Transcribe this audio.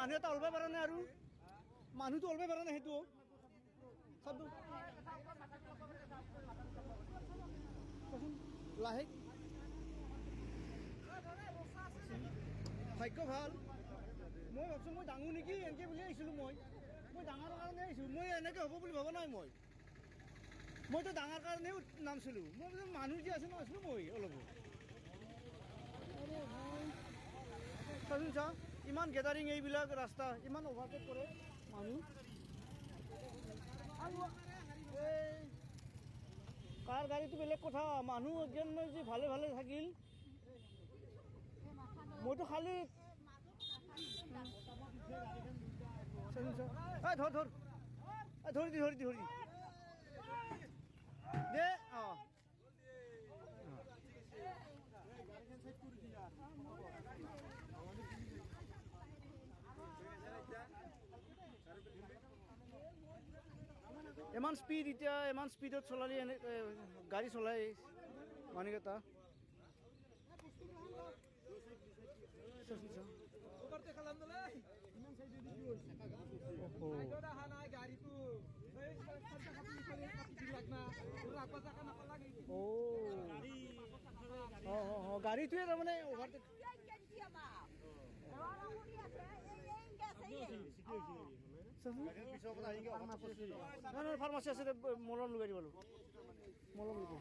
মানুহ এটা ওলবা পৰা নাই আৰু মানুহটো ওলবা পৰা নাই সেইটো চাবটো লাহে ভাগ্য ভাল মই ভাবছোঁ মই ডাঙৰ নেকি এনেকৈ বুলি আহিছিলোঁ মই ডাঙৰ কাৰণে আহিছোঁ মই এনেকৈ হ'ব বুলি ভবা নাই মইতো ডাঙৰ কাৰণেও নামছিলোঁ মই মানুহ যি আছে নাছিলোঁ মই অলপ চাচোন চা ইমান গেডাৰিং এইবিলাক ৰাস্তা ইমান অভাৰটেক কৰে মানুহ এই কাৰ গাড়ীটো বেলেগ কথা মানুহ একজন যে ভালে ভালে থাকিল মইতো খালি ধৰি দে অঁ ইমান স্পীড এতিয়া ইমান স্পীডত চলালি এনে গাড়ী চলাই মানুহকেইটা গাড়ীটোৱে তাৰমানে অভাৰটেক ফাৰ্মাচী আছে মলম লগাই দিব মলম দিব